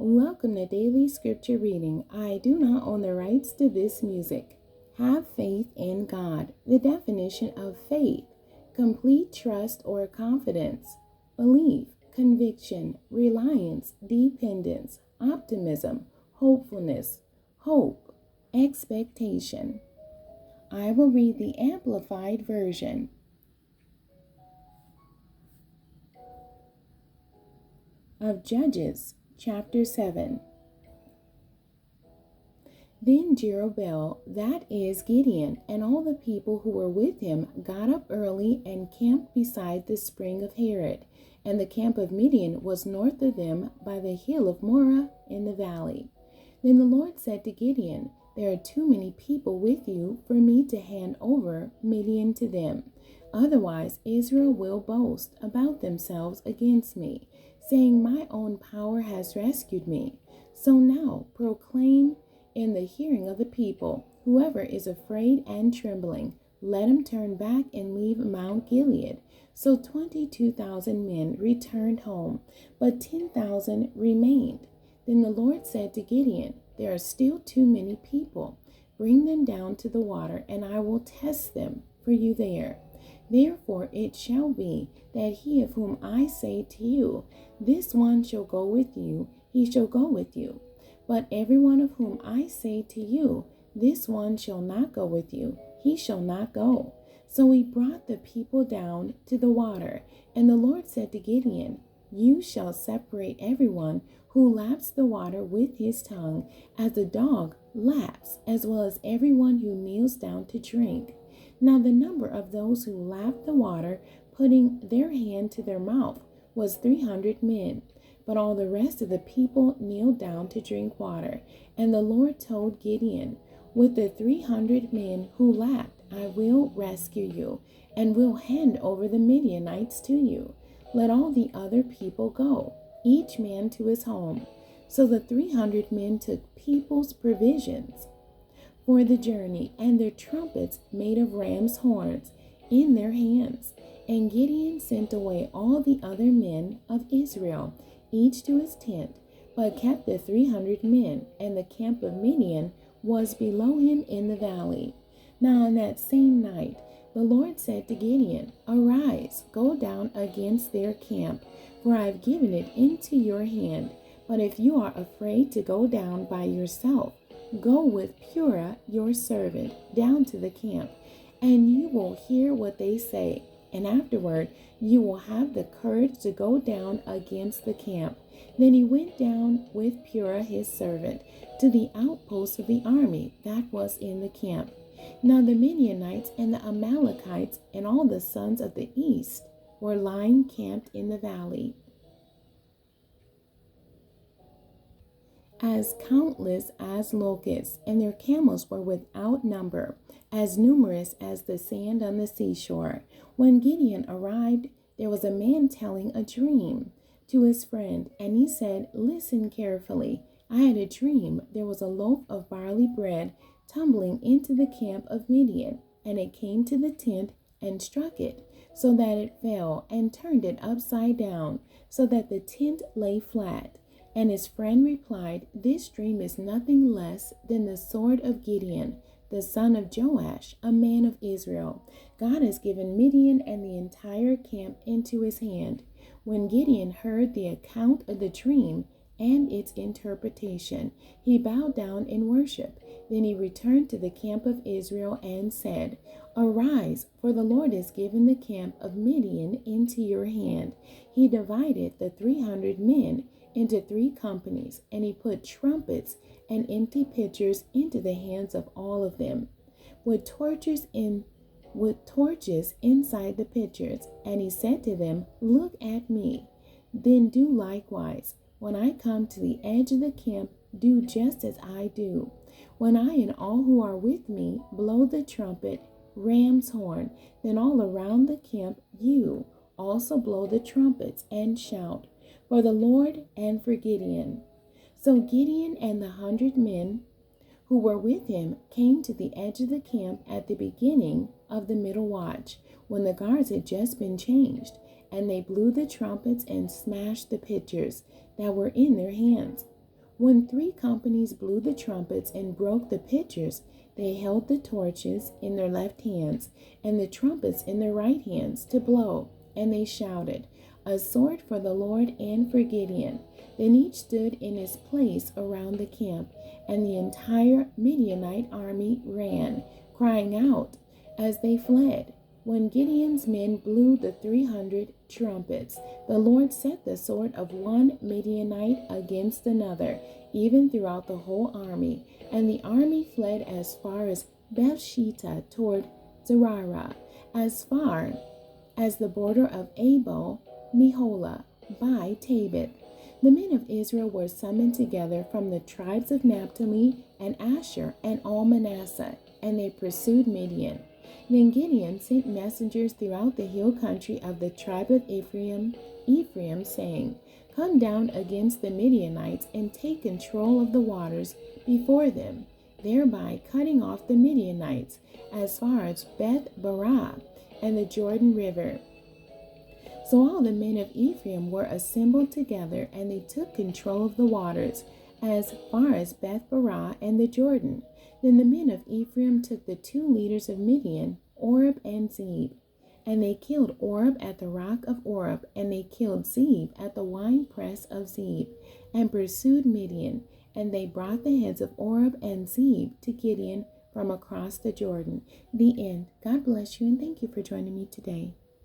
Welcome to Daily Scripture Reading. I do not own the rights to this music. Have faith in God. The definition of faith: complete trust or confidence, belief, conviction, reliance, dependence, optimism, hopefulness, hope, expectation. I will read the Amplified Version. Of Judges, chapter 7. Then Jerubbaal, that is Gideon, and all the people who were with him got up early and camped beside the spring of Harod, and the camp of Midian was north of them by the hill of Moreh in the valley. Then the Lord said to Gideon, there are too many people with you for me to hand over Midian to them. Otherwise Israel will boast about themselves against me, saying, my own power has rescued me. So now proclaim in the hearing of the people, whoever is afraid and trembling, let him turn back and leave Mount Gilead. So 22,000 men returned home, but 10,000 remained. Then the Lord said to Gideon, there are still too many people. Bring them down to the water, and I will test them for you there. Therefore it shall be that he of whom I say to you, this one shall go with you, he shall go with you. But every one of whom I say to you, this one shall not go with you, he shall not go. So he brought the people down to the water, and the Lord said to Gideon, you shall separate everyone who laps the water with his tongue, as the dog laps, as well as everyone who kneels down to drink. Now the number of those who lapped the water, putting their hand to their mouth, was 300 men. But all the rest of the people kneeled down to drink water. And the Lord told Gideon, with the 300 men who lapped, I will rescue you, and will hand over the Midianites to you. Let all the other people go, each man to his home. So the 300 men took people's provisions for the journey, and their trumpets made of ram's horns in their hands. And Gideon sent away all the other men of Israel, each to his tent, but kept the 300 men, and the camp of Midian was below him in the valley. Now on that same night the Lord said to Gideon, arise, go down against their camp, for I have given it into your hand. But if you are afraid to go down by yourself, go with Purah your servant down to the camp, and you will hear what they say, and afterward you will have the courage to go down against the camp. Then he went down with Purah his servant to the outpost of the army that was in the camp. Now the Midianites and the Amalekites and all the sons of the east were lying camped in the valley, as countless as locusts, and their camels were without number, as numerous as the sand on the seashore. When Gideon arrived, there was a man telling a dream to his friend, and he said, listen carefully. I had a dream. There was a loaf of barley bread tumbling into the camp of Midian, and it came to the tent and struck it, so that it fell, and turned it upside down, so that the tent lay flat. And his friend replied, this dream is nothing less than the sword of Gideon, the son of Joash, a man of Israel. God has given Midian and the entire camp into his hand. When Gideon heard the account of the dream and its interpretation, he bowed down in worship. Then he returned to the camp of Israel and said, arise, for the Lord has given the camp of Midian into your hand. He divided the 300 men into 3 companies, and he put trumpets and empty pitchers into the hands of all of them, with torches inside the pitchers. And he said to them, look at me, then do likewise. When I come to the edge of the camp, do just as I do. When I and all who are with me blow the trumpet, ram's horn, then all around the camp you also blow the trumpets and shout, for the Lord and for Gideon. So Gideon and the 100 men who were with him came to the edge of the camp at the beginning of the middle watch, when the guards had just been changed, and they blew the trumpets and smashed the pitchers that were in their hands. When 3 companies blew the trumpets and broke the pitchers, they held the torches in their left hands and the trumpets in their right hands to blow. And they shouted, "A sword for the Lord and for Gideon." Then each stood in his place around the camp, and the entire Midianite army ran, crying out as they fled. When Gideon's men blew the 300 trumpets, the Lord set the sword of one Midianite against another, even throughout the whole army. And the army fled as far as Bethshittah toward Zerah, as far as the border of Abel Meholah by Tabith. The men of Israel were summoned together from the tribes of Naphtali and Asher and all Manasseh, and they pursued Midian. Then Gideon sent messengers throughout the hill country of the tribe of Ephraim, saying, "Come down against the Midianites and take control of the waters before them," thereby cutting off the Midianites as far as Beth Barah and the Jordan River. So all the men of Ephraim were assembled together, and they took control of the waters as far as Beth Barah and the Jordan. Then the men of Ephraim took the 2 leaders of Midian, Oreb and Zeb. And they killed Oreb at the rock of Oreb, and they killed Zeb at the winepress of Zeb, and pursued Midian. And they brought the heads of Oreb and Zeb to Gideon from across the Jordan. The end. God bless you, and thank you for joining me today.